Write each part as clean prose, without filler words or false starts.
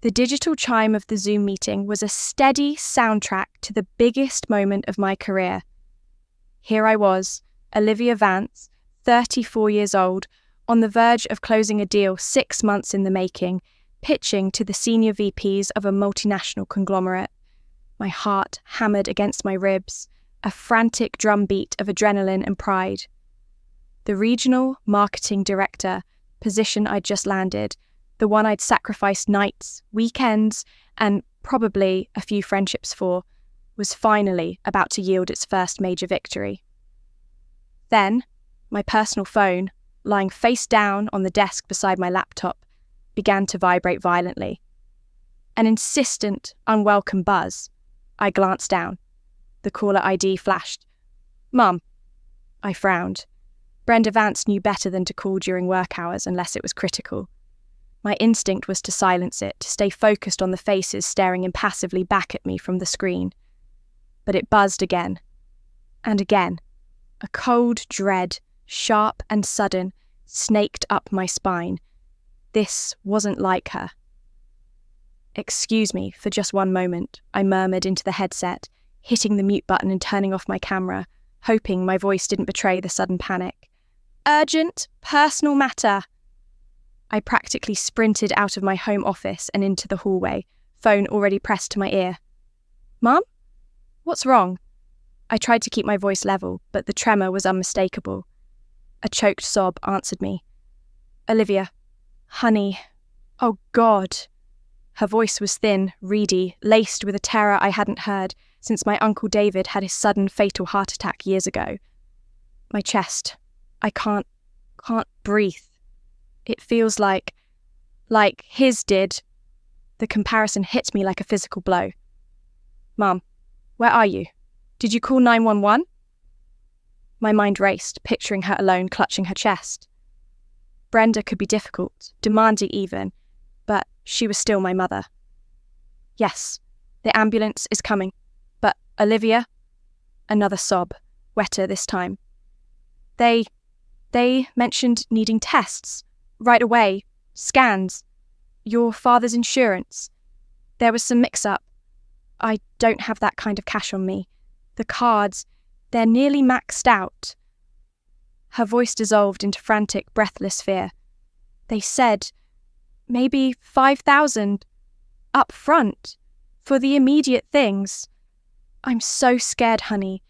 The digital chime of the Zoom meeting was a steady soundtrack to the biggest moment of my career. Here I was, Olivia Vance, 34 years old, on the verge of closing a deal 6 months in the making, pitching to the senior VPs of a multinational conglomerate. My heart hammered against my ribs, a frantic drumbeat of adrenaline and pride. The regional marketing director, position I'd just landed, the one I'd sacrificed nights, weekends, and probably a few friendships for, was finally about to yield its first major victory. Then, my personal phone, lying face down on the desk beside my laptop, began to vibrate violently. An insistent, unwelcome buzz. I glanced down. The caller ID flashed. "Mum." I frowned. Brenda Vance knew better than to call during work hours unless it was critical. My instinct was to silence it, to stay focused on the faces staring impassively back at me from the screen. But it buzzed again. And again. A cold dread, sharp and sudden, snaked up my spine. This wasn't like her. "Excuse me for just one moment," I murmured into the headset, hitting the mute button and turning off my camera, hoping my voice didn't betray the sudden panic. "Urgent, personal matter." I practically sprinted out of my home office and into the hallway, phone already pressed to my ear. "Mum? What's wrong?" I tried to keep my voice level, but the tremor was unmistakable. A choked sob answered me. "Olivia, honey, oh God." Her voice was thin, reedy, laced with a terror I hadn't heard since my Uncle David had his sudden fatal heart attack years ago. My chest. I can't breathe. It feels like his did. The comparison hit me like a physical blow. "Mum, where are you? Did you call 911? My mind raced, picturing her alone, clutching her chest. Brenda could be difficult, demanding even, but she was still my mother. "Yes, the ambulance is coming. But Olivia..." Another sob, wetter this time. They mentioned needing tests. Right away. Scans. Your father's insurance. There was some mix-up. I don't have that kind of cash on me. The cards, they're nearly maxed out." Her voice dissolved into frantic, breathless fear. "They said maybe 5,000 up front for the immediate things. I'm so scared, honey.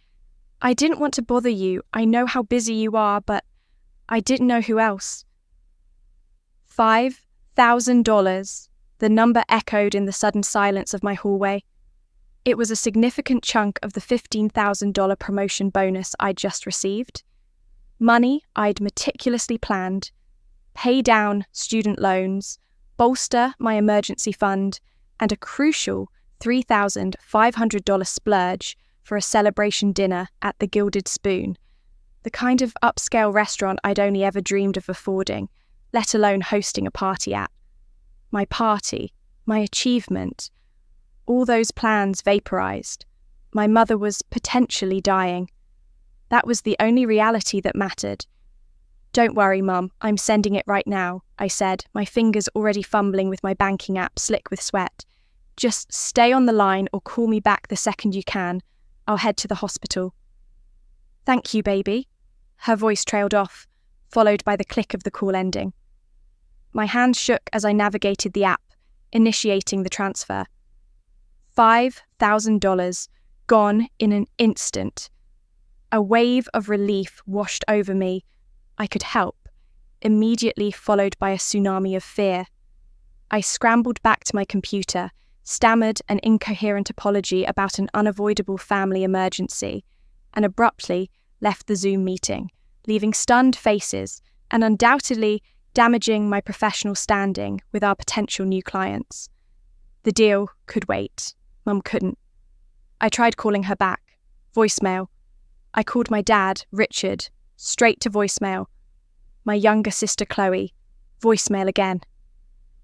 I didn't want to bother you. I know how busy you are, but I didn't know who else." $5,000, the number echoed in the sudden silence of my hallway. It was a significant chunk of the $15,000 promotion bonus I'd just received. Money I'd meticulously planned. Pay down student loans, bolster my emergency fund, and a crucial $3,500 splurge for a celebration dinner at the Gilded Spoon, the kind of upscale restaurant I'd only ever dreamed of affording, let alone hosting a party at. My party, my achievement, all those plans vaporized. My mother was potentially dying. That was the only reality that mattered. "Don't worry, Mum, I'm sending it right now," I said, my fingers already fumbling with my banking app slick with sweat. "Just stay on the line or call me back the second you can. I'll head to the hospital." "Thank you, baby." Her voice trailed off, followed by the click of the call ending. My hands shook as I navigated the app, initiating the transfer. $5,000, gone in an instant. A wave of relief washed over me. I could help, immediately followed by a tsunami of fear. I scrambled back to my computer, stammered an incoherent apology about an unavoidable family emergency, and abruptly left the Zoom meeting, leaving stunned faces and undoubtedly damaging my professional standing with our potential new clients. The deal could wait. Mum couldn't. I tried calling her back. Voicemail. I called my dad, Richard, straight to voicemail. My younger sister, Chloe. Voicemail again.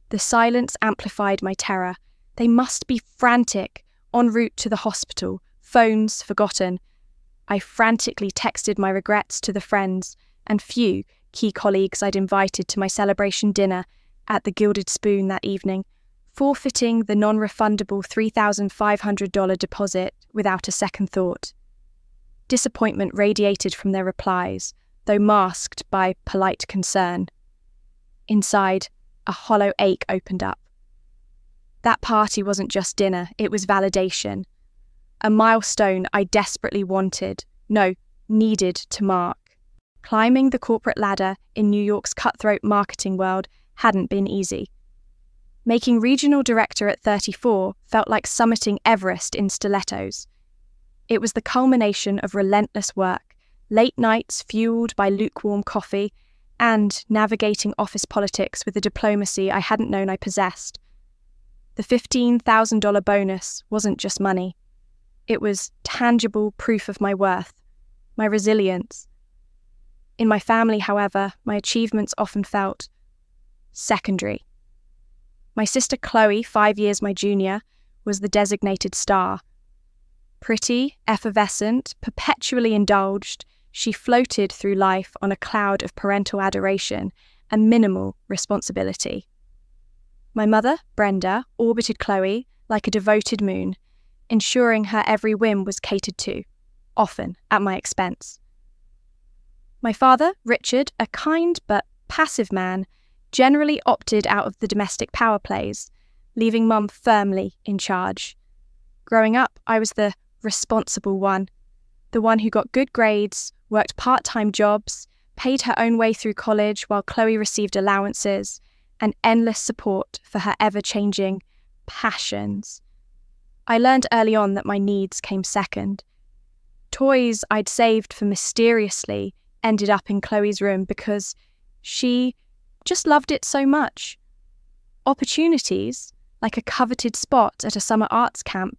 The silence amplified my terror. They must be frantic, en route to the hospital, phones forgotten. I frantically texted my regrets to the friends and few key colleagues I'd invited to my celebration dinner at the Gilded Spoon that evening, forfeiting the non-refundable $3,500 deposit without a second thought. Disappointment radiated from their replies, though masked by polite concern. Inside, a hollow ache opened up. That party wasn't just dinner, it was validation. A milestone I desperately needed to mark. Climbing the corporate ladder in New York's cutthroat marketing world hadn't been easy. Making regional director at 34 felt like summiting Everest in stilettos. It was the culmination of relentless work, late nights fueled by lukewarm coffee, and navigating office politics with a diplomacy I hadn't known I possessed. The $15,000 bonus wasn't just money. It was tangible proof of my worth, my resilience. In my family, however, my achievements often felt secondary. My sister Chloe, 5 years my junior, was the designated star. Pretty, effervescent, perpetually indulged, she floated through life on a cloud of parental adoration and minimal responsibility. My mother, Brenda, orbited Chloe like a devoted moon, ensuring her every whim was catered to, often at my expense. My father, Richard, a kind but passive man, generally opted out of the domestic power plays, leaving Mum firmly in charge. Growing up, I was the responsible one, the one who got good grades, worked part-time jobs, paid her own way through college while Chloe received allowances and endless support for her ever-changing passions. I learned early on that my needs came second. Toys I'd saved for mysteriously ended up in Chloe's room because she just loved it so much. Opportunities, like a coveted spot at a summer arts camp,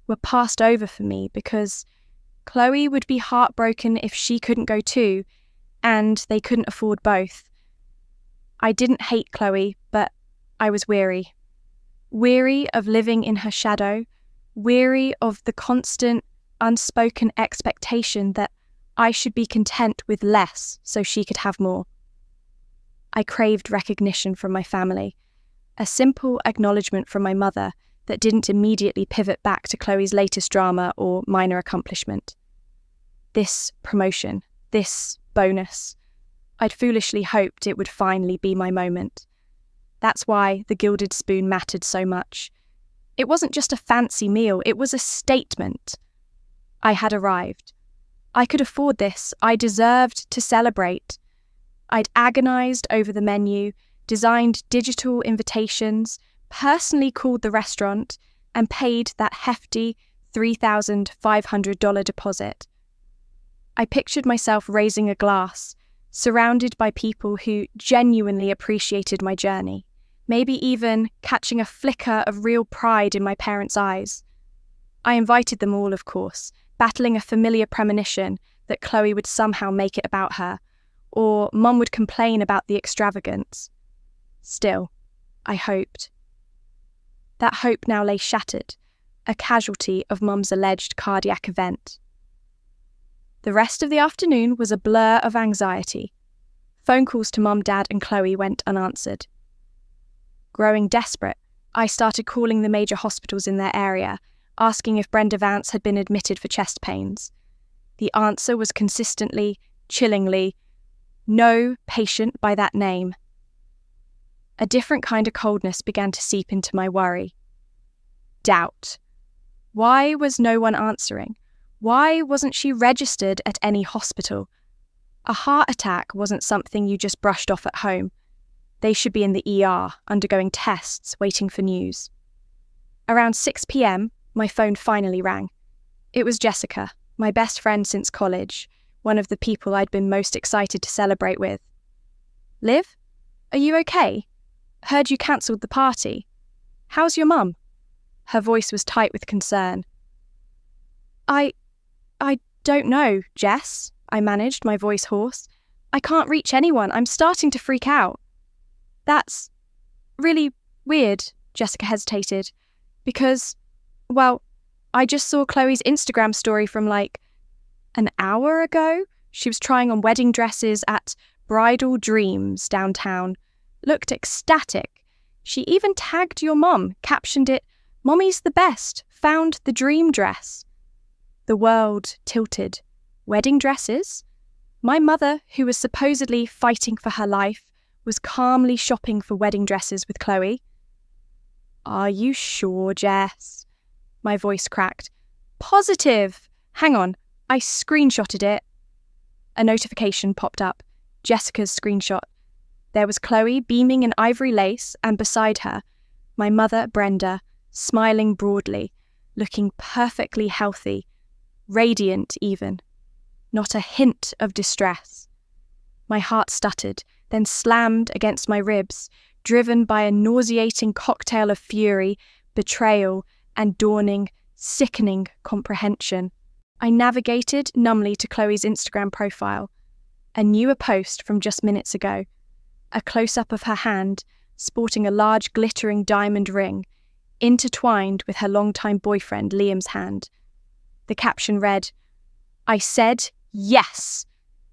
were passed over for me because Chloe would be heartbroken if she couldn't go too, and they couldn't afford both. I didn't hate Chloe, but I was weary. Weary of living in her shadow, weary of the constant, unspoken expectation that I should be content with less so she could have more. I craved recognition from my family, a simple acknowledgement from my mother that didn't immediately pivot back to Chloe's latest drama or minor accomplishment. This promotion, this bonus, I'd foolishly hoped it would finally be my moment. That's why the gilded spoon mattered so much. It wasn't just a fancy meal, it was a statement. I had arrived. I could afford this. I deserved to celebrate. I'd agonized over the menu, designed digital invitations, personally called the restaurant, and paid that hefty $3,500 deposit. I pictured myself raising a glass, surrounded by people who genuinely appreciated my journey, maybe even catching a flicker of real pride in my parents' eyes. I invited them all, of course, battling a familiar premonition that Chloe would somehow make it about her, or Mum would complain about the extravagance. Still, I hoped. That hope now lay shattered, a casualty of Mum's alleged cardiac event. The rest of the afternoon was a blur of anxiety. Phone calls to Mum, Dad, and Chloe went unanswered. Growing desperate, I started calling the major hospitals in their area, asking if Brenda Vance had been admitted for chest pains. The answer was consistently, chillingly, no patient by that name. A different kind of coldness began to seep into my worry. Doubt. Why was no one answering? Why wasn't she registered at any hospital? A heart attack wasn't something you just brushed off at home. They should be in the ER, undergoing tests, waiting for news. Around 6 p.m, my phone finally rang. It was Jessica, my best friend since college, one of the people I'd been most excited to celebrate with. Liv? Are you okay? Heard you cancelled the party. How's your mum? Her voice was tight with concern. I don't know, Jess, I managed, my voice hoarse. I can't reach anyone. I'm starting to freak out. That's really weird, Jessica hesitated, because, well, I just saw Chloe's Instagram story from an hour ago. She was trying on wedding dresses at Bridal Dreams downtown. Looked ecstatic. She even tagged your mom, captioned it, "Mommy's the best, found the dream dress." The world tilted. Wedding dresses? My mother, who was supposedly fighting for her life, was calmly shopping for wedding dresses with Chloe. "Are you sure, Jess?" My voice cracked. "Positive! Hang on, I screenshotted it." A notification popped up. Jessica's screenshot. There was Chloe beaming in ivory lace, and beside her, my mother, Brenda, smiling broadly, looking perfectly healthy, radiant even. Not a hint of distress. My heart stuttered, then slammed against my ribs, driven by a nauseating cocktail of fury, betrayal, and dawning, sickening comprehension. I navigated numbly to Chloe's Instagram profile. A newer post from just minutes ago. A close-up of her hand, sporting a large glittering diamond ring, intertwined with her longtime boyfriend Liam's hand. The caption read, "I said yes.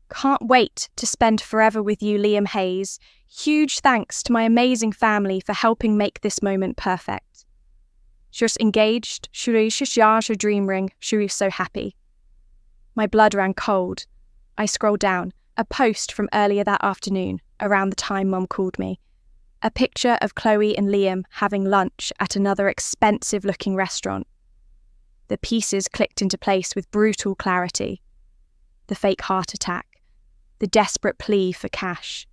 Can't wait to spend forever with you, Liam Hayes. Huge thanks to my amazing family for helping make this moment perfect. Just engaged, a dream ring, so happy." My blood ran cold. I scrolled down, a post from earlier that afternoon, around the time Mum called me. A picture of Chloe and Liam having lunch at another expensive-looking restaurant. The pieces clicked into place with brutal clarity. The fake heart attack, the desperate plea for cash,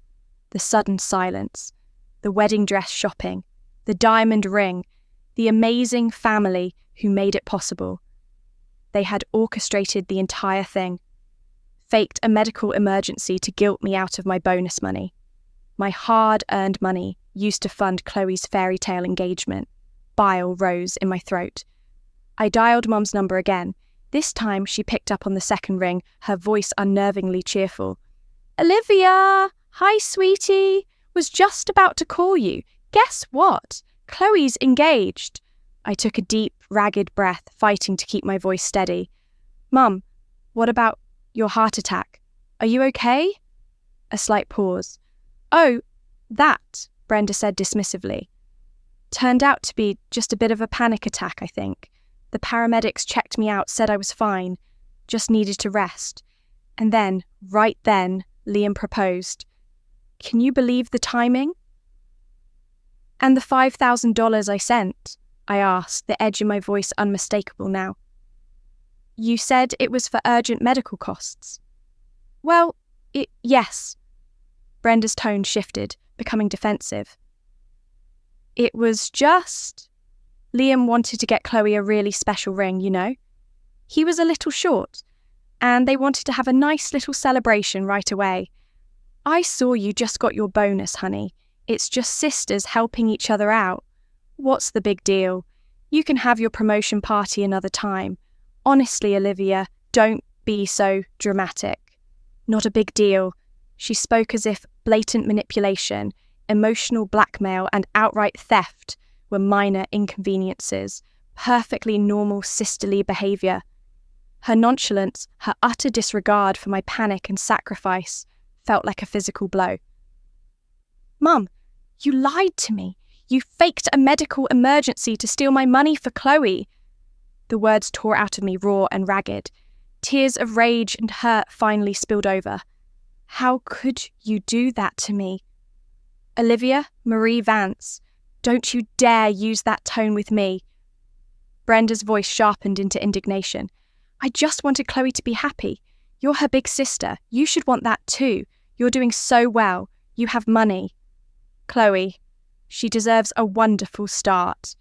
the sudden silence, the wedding dress shopping, the diamond ring, the amazing family who made it possible. They had orchestrated the entire thing, faked a medical emergency to guilt me out of my bonus money, my hard-earned money used to fund Chloe's fairy tale engagement. Bile rose in my throat. I dialed Mum's number again. This time she picked up on the second ring, her voice unnervingly cheerful. "Olivia! Hi, sweetie! Was just about to call you. Guess what? Chloe's engaged." I took a deep, ragged breath, fighting to keep my voice steady. "Mum, what about your heart attack? Are you okay?" A slight pause. "Oh, that," Brenda said dismissively. "Turned out to be just a bit of a panic attack, I think. The paramedics checked me out, said I was fine, just needed to rest. And then, right then, Liam proposed. Can you believe the timing?" "And the $5,000 I sent?" I asked, the edge in my voice unmistakable now. "You said it was for urgent medical costs." "Well, yes." Brenda's tone shifted, becoming defensive. "It was just... Liam wanted to get Chloe a really special ring, you know. He was a little short, and they wanted to have a nice little celebration right away. I saw you just got your bonus, honey. It's just sisters helping each other out. What's the big deal? You can have your promotion party another time. Honestly, Olivia, don't be so dramatic." "Not a big deal." She spoke as if blatant manipulation, emotional blackmail, and outright theft were minor inconveniences, perfectly normal sisterly behaviour. Her nonchalance, her utter disregard for my panic and sacrifice, felt like a physical blow. "Mum, you lied to me. You faked a medical emergency to steal my money for Chloe." The words tore out of me raw and ragged. Tears of rage and hurt finally spilled over. "How could you do that to me?" "Olivia Marie Vance, don't you dare use that tone with me." Brenda's voice sharpened into indignation. "I just wanted Chloe to be happy. You're her big sister. You should want that too. You're doing so well. You have money. Chloe, she deserves a wonderful start.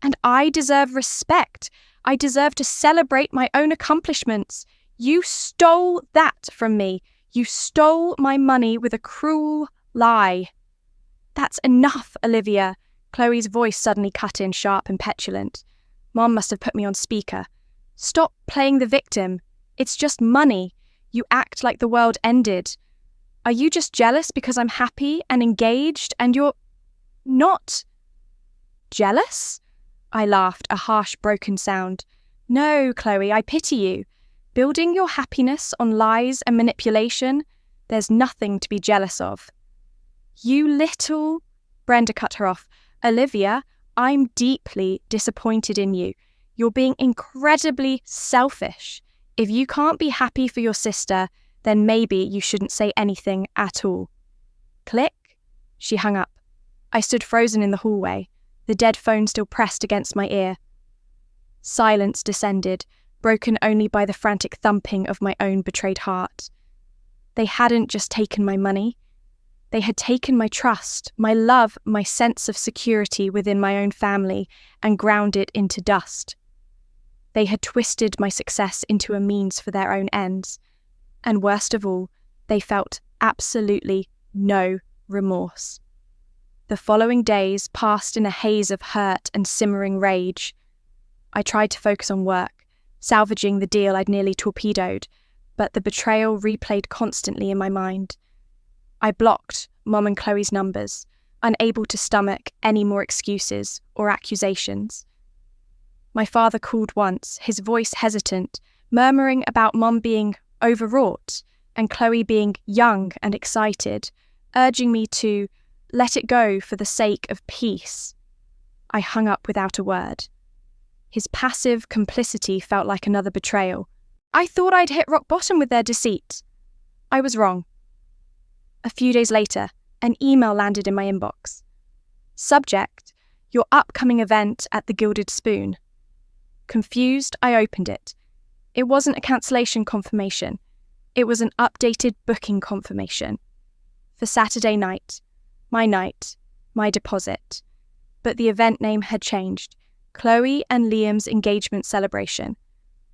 And I deserve respect. I deserve to celebrate my own accomplishments. You stole that from me. You stole my money with a cruel lie." "That's enough, Olivia." Chloe's voice suddenly cut in sharp and petulant. Mom must have put me on speaker. "Stop playing the victim. It's just money. You act like the world ended. Are you just jealous because I'm happy and engaged and you're not jealous?" I laughed, a harsh, broken sound. "No, Chloe, I pity you. Building your happiness on lies and manipulation, there's nothing to be jealous of." "You little..." Brenda cut her off. Olivia, I'm deeply disappointed in you. You're being incredibly selfish. If you can't be happy for your sister, then maybe you shouldn't say anything at all. Click. She hung up. I stood frozen in the hallway, the dead phone still pressed against my ear. Silence descended, broken only by the frantic thumping of my own betrayed heart. They hadn't just taken my money. They had taken my trust, my love, my sense of security within my own family, and ground it into dust. They had twisted my success into a means for their own ends. And worst of all, they felt absolutely no remorse. The following days passed in a haze of hurt and simmering rage. I tried to focus on work, salvaging the deal I'd nearly torpedoed, but the betrayal replayed constantly in my mind. I blocked Mom and Chloe's numbers, unable to stomach any more excuses or accusations. My father called once, his voice hesitant, murmuring about Mom being overwrought and Chloe being young and excited, urging me to let it go for the sake of peace. I hung up without a word. His passive complicity felt like another betrayal. I thought I'd hit rock bottom with their deceit. I was wrong. A few days later, an email landed in my inbox. Subject: your upcoming event at the Gilded Spoon. Confused, I opened it. It wasn't a cancellation confirmation. It was an updated booking confirmation. For Saturday night, my deposit. But the event name had changed. Chloe and Liam's engagement celebration.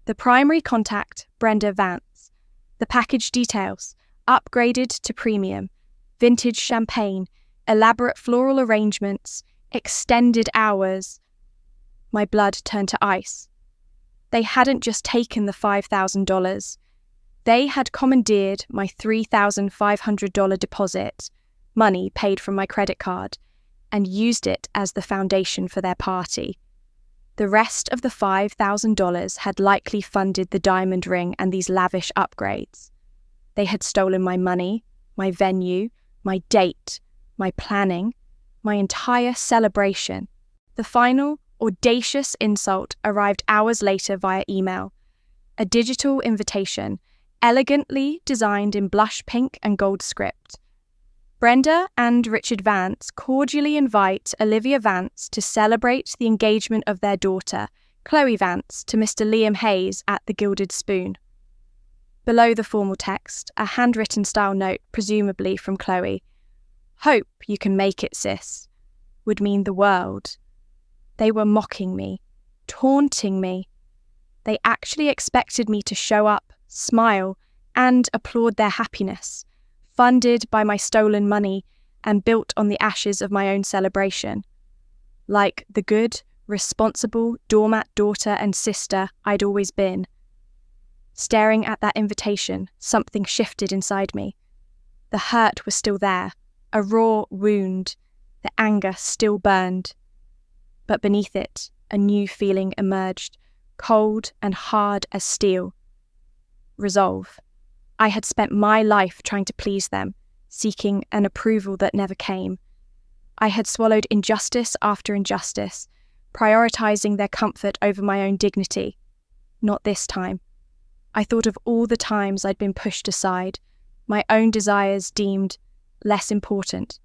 The primary contact, Brenda Vance. The package details, upgraded to premium. Vintage champagne, elaborate floral arrangements, extended hours. My blood turned to ice. They hadn't just taken the $5,000. They had commandeered my $3,500 deposit, money paid from my credit card, and used it as the foundation for their party. The rest of the $5,000 had likely funded the diamond ring and these lavish upgrades. They had stolen my money, my venue, my date, my planning, my entire celebration. The final, audacious insult arrived hours later via email. A digital invitation, elegantly designed in blush pink and gold script. Brenda and Richard Vance cordially invite Olivia Vance to celebrate the engagement of their daughter, Chloe Vance, to Mr. Liam Hayes at the Gilded Spoon. Below the formal text, a handwritten style note, presumably from Chloe. Hope you can make it, sis, would mean the world. They were mocking me, taunting me. They actually expected me to show up, smile, and applaud their happiness, funded by my stolen money and built on the ashes of my own celebration. Like the good, responsible, doormat daughter and sister I'd always been. Staring at that invitation, something shifted inside me. The hurt was still there, a raw wound. The anger still burned. But beneath it, a new feeling emerged, cold and hard as steel. Resolve. I had spent my life trying to please them, seeking an approval that never came. I had swallowed injustice after injustice, prioritizing their comfort over my own dignity. Not this time. I thought of all the times I'd been pushed aside, my own desires deemed less important.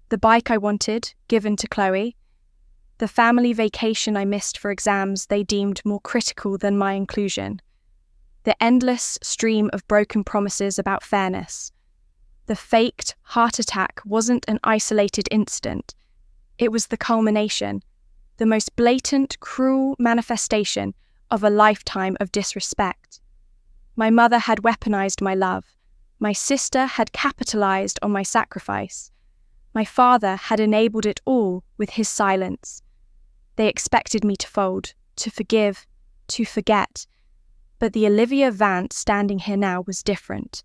The bike I wanted, given to Chloe. The family vacation I missed for exams they deemed more critical than my inclusion. The endless stream of broken promises about fairness. The faked heart attack wasn't an isolated incident. It was the culmination, the most blatant, cruel manifestation of a lifetime of disrespect. My mother had weaponized my love. My sister had capitalized on my sacrifice. My father had enabled it all with his silence. They expected me to fold, to forgive, to forget. But the Olivia Vance standing here now was different.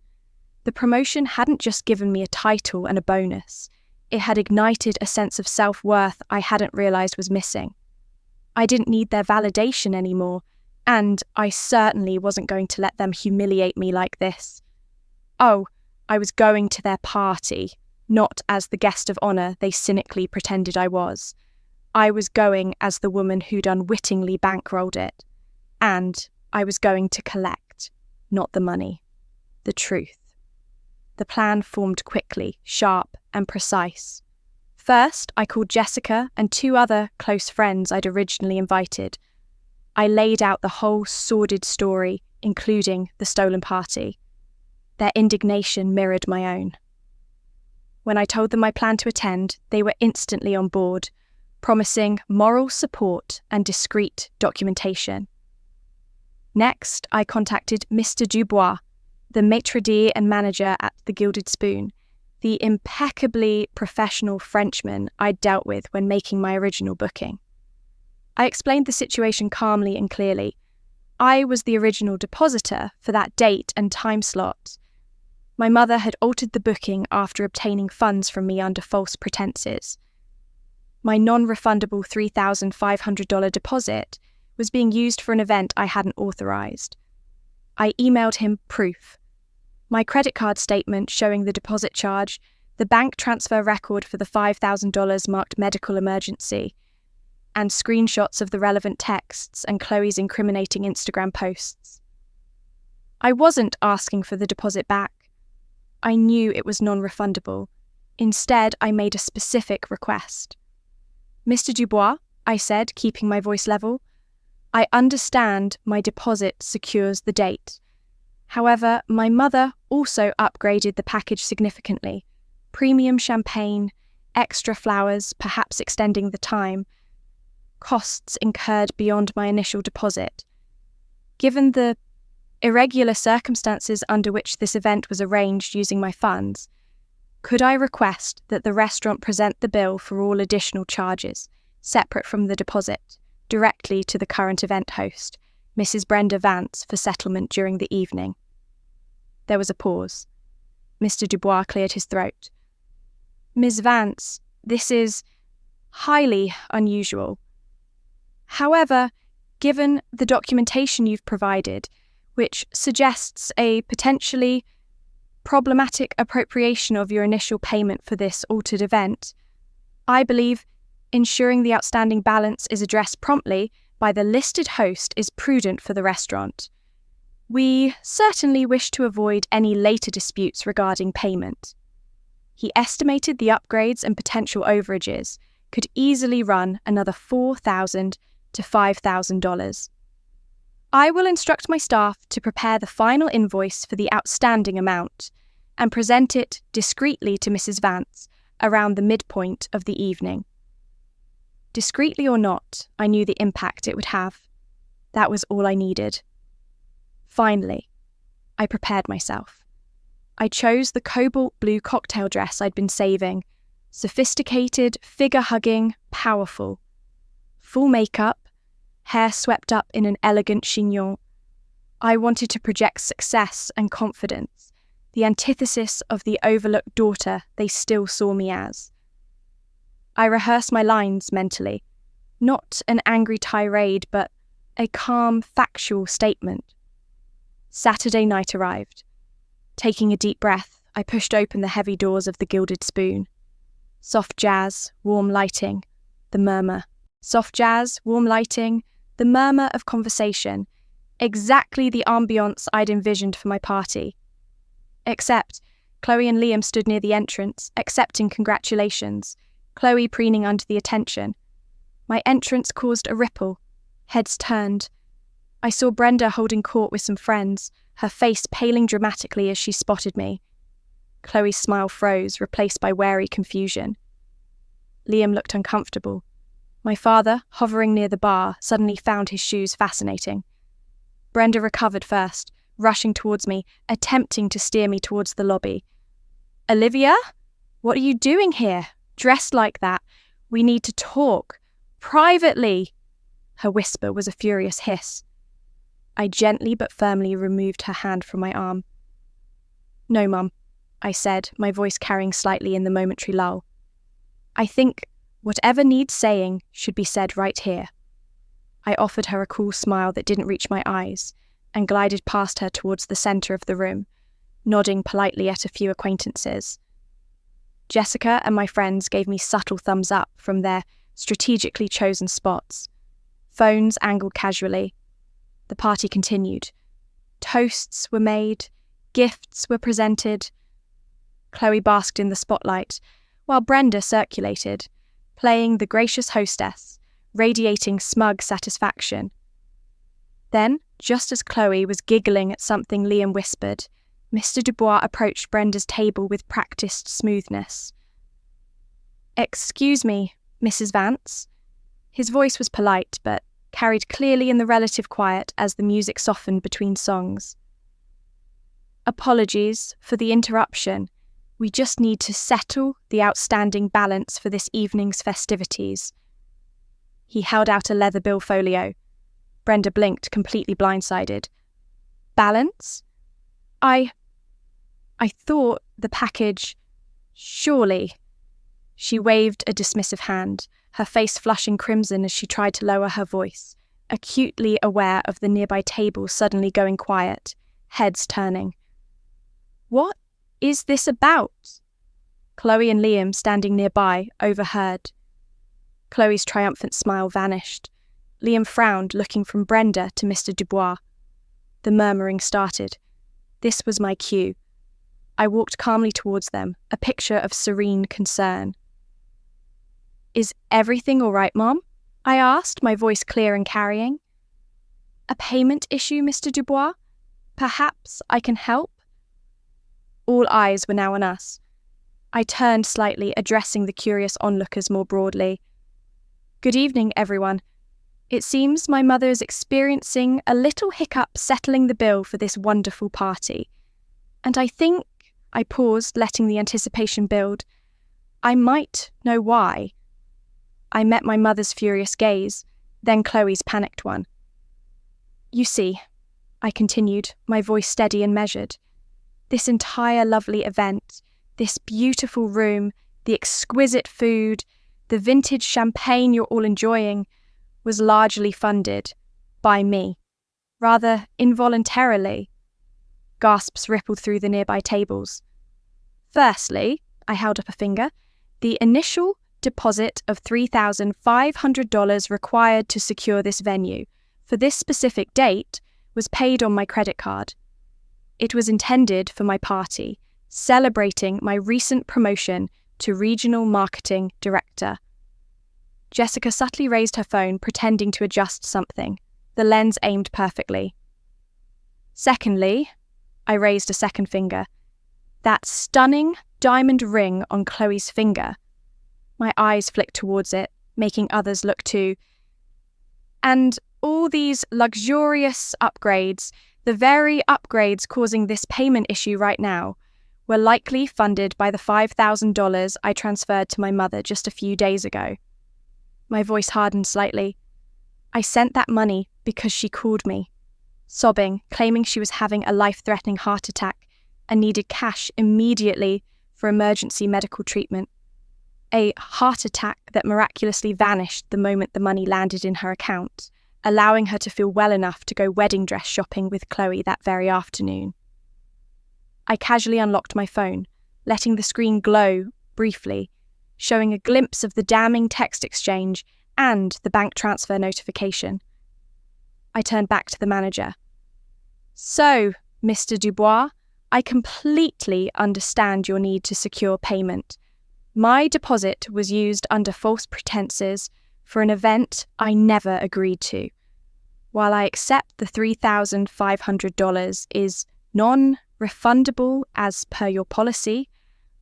The promotion hadn't just given me a title and a bonus. It had ignited a sense of self-worth I hadn't realized was missing. I didn't need their validation anymore, and I certainly wasn't going to let them humiliate me like this. Oh, I was going to their party. not as the guest of honor they cynically pretended I was. I was going as the woman who'd unwittingly bankrolled it. And I was going to collect, not the money, the truth. The plan formed quickly, sharp and precise. First, I called Jessica and 2 other close friends I'd originally invited. I laid out the whole sordid story, including the stolen party. Their indignation mirrored my own. When I told them I planned to attend, they were instantly on board, promising moral support and discreet documentation. Next, I contacted Mr. Dubois, the maitre d' and manager at the Gilded Spoon, the impeccably professional Frenchman I'd dealt with when making my original booking. I explained the situation calmly and clearly. I was the original depositor for that date and time slot. My mother had altered the booking after obtaining funds from me under false pretenses. My non-refundable $3,500 deposit was being used for an event I hadn't authorized. I emailed him proof. My credit card statement showing the deposit charge, the bank transfer record for the $5,000 marked medical emergency, and screenshots of the relevant texts and Chloe's incriminating Instagram posts. I wasn't asking for the deposit back. I knew it was non-refundable. Instead, I made a specific request. Mr. Dubois, I said, keeping my voice level, I understand my deposit secures the date. However, my mother also upgraded the package significantly. Premium champagne, extra flowers, perhaps extending the time. Costs incurred beyond my initial deposit. Given the irregular circumstances under which this event was arranged using my funds, could I request that the restaurant present the bill for all additional charges, separate from the deposit, directly to the current event host, Mrs. Brenda Vance, for settlement during the evening? There was a pause. Mr. Dubois cleared his throat. Ms. Vance, this is highly unusual. However, given the documentation you've provided, which suggests a potentially problematic appropriation of your initial payment for this altered event, I believe ensuring the outstanding balance is addressed promptly by the listed host is prudent for the restaurant. We certainly wish to avoid any later disputes regarding payment. He estimated the upgrades and potential overages could easily run another $4,000 to $5,000. I will instruct my staff to prepare the final invoice for the outstanding amount and present it discreetly to Mrs. Vance around the midpoint of the evening. Discreetly or not, I knew the impact it would have. That was all I needed. Finally, I prepared myself. I chose the cobalt blue cocktail dress I'd been saving, sophisticated, figure-hugging, powerful. Full makeup, hair swept up in an elegant chignon. I wanted to project success and confidence, the antithesis of the overlooked daughter they still saw me as. I rehearsed my lines mentally, not an angry tirade, but a calm, factual statement. Saturday night arrived. Taking a deep breath, I pushed open the heavy doors of the Gilded Spoon. Soft jazz, warm lighting, the murmur. Soft jazz, warm lighting, the murmur of conversation. Exactly the ambience I'd envisioned for my party. Except, Chloe and Liam stood near the entrance, accepting congratulations, Chloe preening under the attention. My entrance caused a ripple. Heads turned. I saw Brenda holding court with some friends, her face paling dramatically as she spotted me. Chloe's smile froze, replaced by wary confusion. Liam looked uncomfortable. My father, hovering near the bar, suddenly found his shoes fascinating. Brenda recovered first, rushing towards me, attempting to steer me towards the lobby. Olivia? What are you doing here? Dressed like that? We need to talk. Privately. Her whisper was a furious hiss. I gently but firmly removed her hand from my arm. No, Mum, I said, my voice carrying slightly in the momentary lull. I think whatever needs saying should be said right here. I offered her a cool smile that didn't reach my eyes and glided past her towards the centre of the room, nodding politely at a few acquaintances. Jessica and my friends gave me subtle thumbs up from their strategically chosen spots. Phones angled casually. The party continued. Toasts were made, gifts were presented. Chloe basked in the spotlight, while Brenda circulated, playing the gracious hostess, radiating smug satisfaction. Then, just as Chloe was giggling at something Liam whispered, Mr. Dubois approached Brenda's table with practiced smoothness. "Excuse me, Mrs. Vance." His voice was polite, but carried clearly in the relative quiet as the music softened between songs. "Apologies for the interruption. We just need to settle the outstanding balance for this evening's festivities." He held out a leather bill folio. Brenda blinked, completely blindsided. "Balance? I thought the package... Surely." She waved a dismissive hand, her face flushing crimson as she tried to lower her voice, acutely aware of the nearby table suddenly going quiet, heads turning. "What is this about?" Chloe and Liam, standing nearby, overheard. Chloe's triumphant smile vanished. Liam frowned, looking from Brenda to Mr. Dubois. The murmuring started. This was my cue. I walked calmly towards them, a picture of serene concern. "Is everything all right, Mom?" I asked, my voice clear and carrying. "A payment issue, Mr. Dubois? Perhaps I can help?" All eyes were now on us. I turned slightly, addressing the curious onlookers more broadly. "Good evening, everyone. It seems my mother is experiencing a little hiccup settling the bill for this wonderful party. And I think," I paused, letting the anticipation build, "I might know why." I met my mother's furious gaze, then Chloe's panicked one. "You see," I continued, my voice steady and measured, "this entire lovely event, this beautiful room, the exquisite food, the vintage champagne you're all enjoying, was largely funded by me, rather involuntarily." Gasps rippled through the nearby tables. "Firstly," I held up a finger, "the initial deposit of $3,500 required to secure this venue for this specific date was paid on my credit card. It was intended for my party, celebrating my recent promotion to Regional Marketing Director." Jessica subtly raised her phone, pretending to adjust something. The lens aimed perfectly. "Secondly," I raised a second finger, "that stunning diamond ring on Chloe's finger." My eyes flicked towards it, making others look too. "And all these luxurious upgrades, the very upgrades causing this payment issue right now, were likely funded by the $5,000 I transferred to my mother just a few days ago." My voice hardened slightly. "I sent that money because she called me, sobbing, claiming she was having a life-threatening heart attack and needed cash immediately for emergency medical treatment. A heart attack that miraculously vanished the moment the money landed in her account, allowing her to feel well enough to go wedding dress shopping with Chloe that very afternoon." I casually unlocked my phone, letting the screen glow briefly, showing a glimpse of the damning text exchange and the bank transfer notification. I turned back to the manager. "So, Mr. Dubois, I completely understand your need to secure payment. My deposit was used under false pretenses for an event I never agreed to. While I accept the $3,500 is non-refundable as per your policy,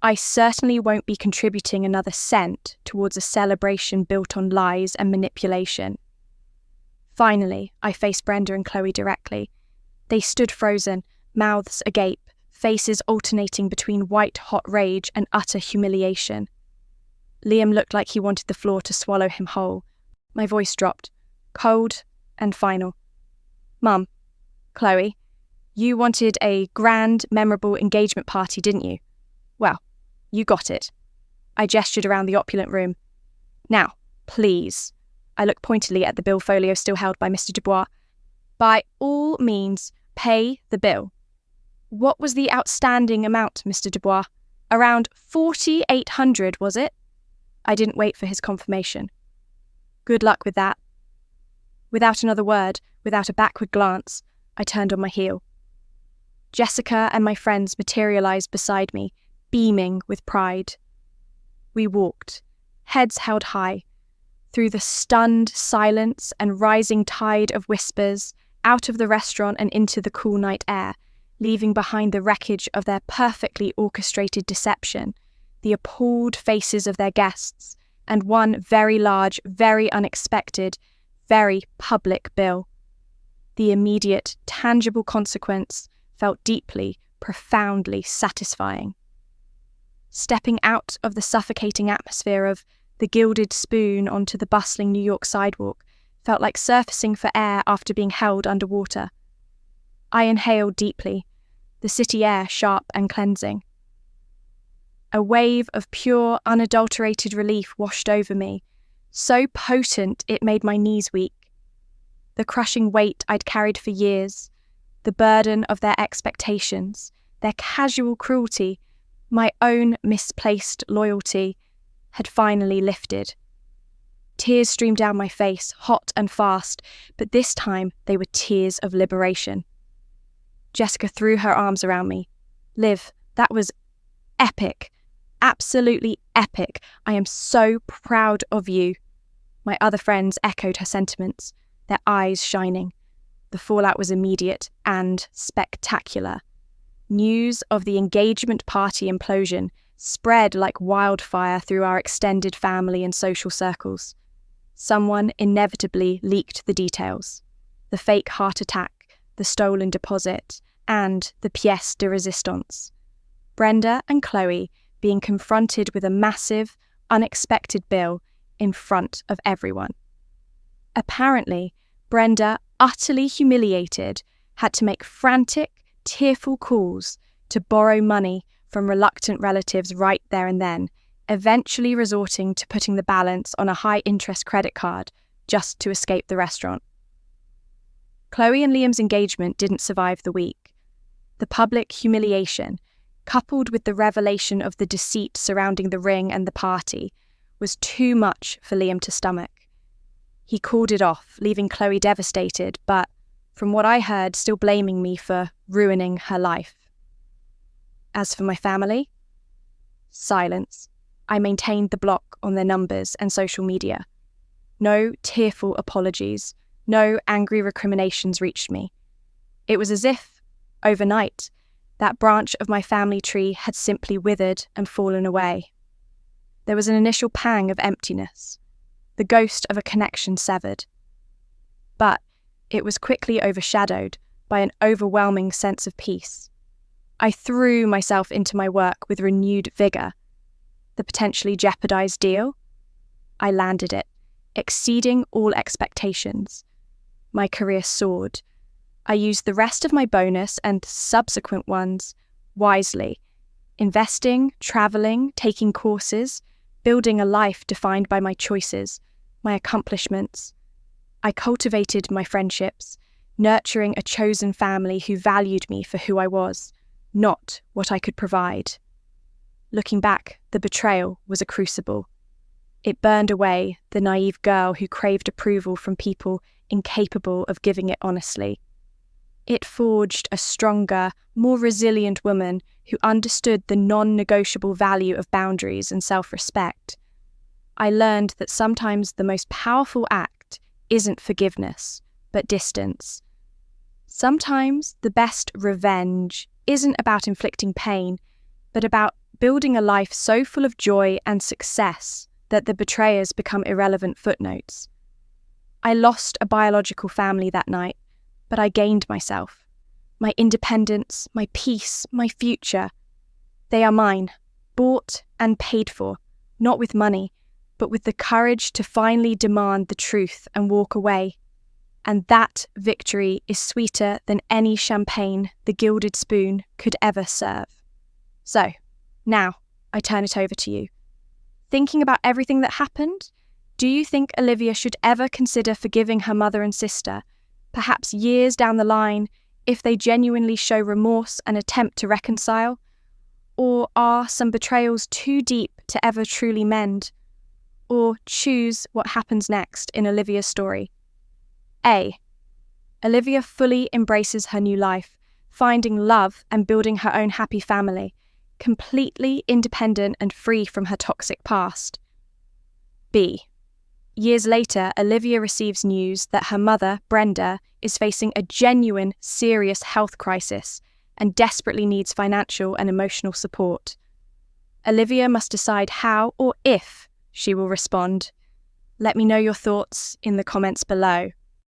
I certainly won't be contributing another cent towards a celebration built on lies and manipulation." Finally, I faced Brenda and Chloe directly. They stood frozen, mouths agape, faces alternating between white-hot rage and utter humiliation. Liam looked like he wanted the floor to swallow him whole. My voice dropped, cold and final. "Mum, Chloe, you wanted a grand, memorable engagement party, didn't you? Well, you got it." I gestured around the opulent room. "Now, please," I looked pointedly at the bill folio still held by Mr. Dubois, "by all means, pay the bill." "What was the outstanding amount, Mr. Dubois?" Around 4,800, was it? I didn't wait for his confirmation. Good luck with that. Without another word, without a backward glance, I turned on my heel. Jessica and my friends materialized beside me, beaming with pride. We walked, heads held high, through the stunned silence and rising tide of whispers, out of the restaurant and into the cool night air, leaving behind the wreckage of their perfectly orchestrated deception, the appalled faces of their guests, and one very large, very unexpected, very public bill. The immediate, tangible consequence felt deeply, profoundly satisfying. Stepping out of the suffocating atmosphere of the Gilded Spoon onto the bustling New York sidewalk felt like surfacing for air after being held underwater. I inhaled deeply, the city air sharp and cleansing. A wave of pure, unadulterated relief washed over me, so potent it made my knees weak. The crushing weight I'd carried for years, the burden of their expectations, their casual cruelty, my own misplaced loyalty, had finally lifted. Tears streamed down my face, hot and fast, but this time they were tears of liberation. Jessica threw her arms around me. Liv, that was epic. Absolutely epic. I am so proud of you. My other friends echoed her sentiments, their eyes shining. The fallout was immediate and spectacular. News of the engagement party implosion spread like wildfire through our extended family and social circles. Someone inevitably leaked the details. The fake heart attack, the stolen deposit, and the pièce de résistance. Brenda and Chloe being confronted with a massive, unexpected bill in front of everyone. Apparently, Brenda, utterly humiliated, had to make frantic, tearful calls to borrow money from reluctant relatives right there and then, eventually resorting to putting the balance on a high-interest credit card just to escape the restaurant. Chloe and Liam's engagement didn't survive the week. The public humiliation, coupled with the revelation of the deceit surrounding the ring and the party, was too much for Liam to stomach. He called it off, leaving Chloe devastated, but, from what I heard, still blaming me for ruining her life. As for my family, silence. I maintained the block on their numbers and social media. No tearful apologies, no angry recriminations reached me. It was as if, overnight, that branch of my family tree had simply withered and fallen away. There was an initial pang of emptiness, the ghost of a connection severed. But it was quickly overshadowed by an overwhelming sense of peace. I threw myself into my work with renewed vigour. The potentially jeopardized deal? I landed it, exceeding all expectations. My career soared. I used the rest of my bonus and subsequent ones wisely, investing, travelling, taking courses, building a life defined by my choices, my accomplishments. I cultivated my friendships, nurturing a chosen family who valued me for who I was, not what I could provide. Looking back, the betrayal was a crucible. It burned away the naive girl who craved approval from people incapable of giving it honestly. It forged a stronger, more resilient woman who understood the non-negotiable value of boundaries and self-respect. I learned that sometimes the most powerful act isn't forgiveness, but distance. Sometimes the best revenge isn't about inflicting pain, but about building a life so full of joy and success that the betrayers become irrelevant footnotes. I lost a biological family that night, but I gained myself, my independence, my peace, my future. They are mine, bought and paid for, not with money, but with the courage to finally demand the truth and walk away. And that victory is sweeter than any champagne the Gilded Spoon could ever serve. So, now, I turn it over to you. Thinking about everything that happened, do you think Olivia should ever consider forgiving her mother and sister, perhaps years down the line, if they genuinely show remorse and attempt to reconcile? Or are some betrayals too deep to ever truly mend? Or choose what happens next in Olivia's story. A. Olivia fully embraces her new life, finding love and building her own happy family, completely independent and free from her toxic past. B. Years later, Olivia receives news that her mother, Brenda, is facing a genuine, serious health crisis and desperately needs financial and emotional support. Olivia must decide how or if she will respond. Let me know your thoughts in the comments below.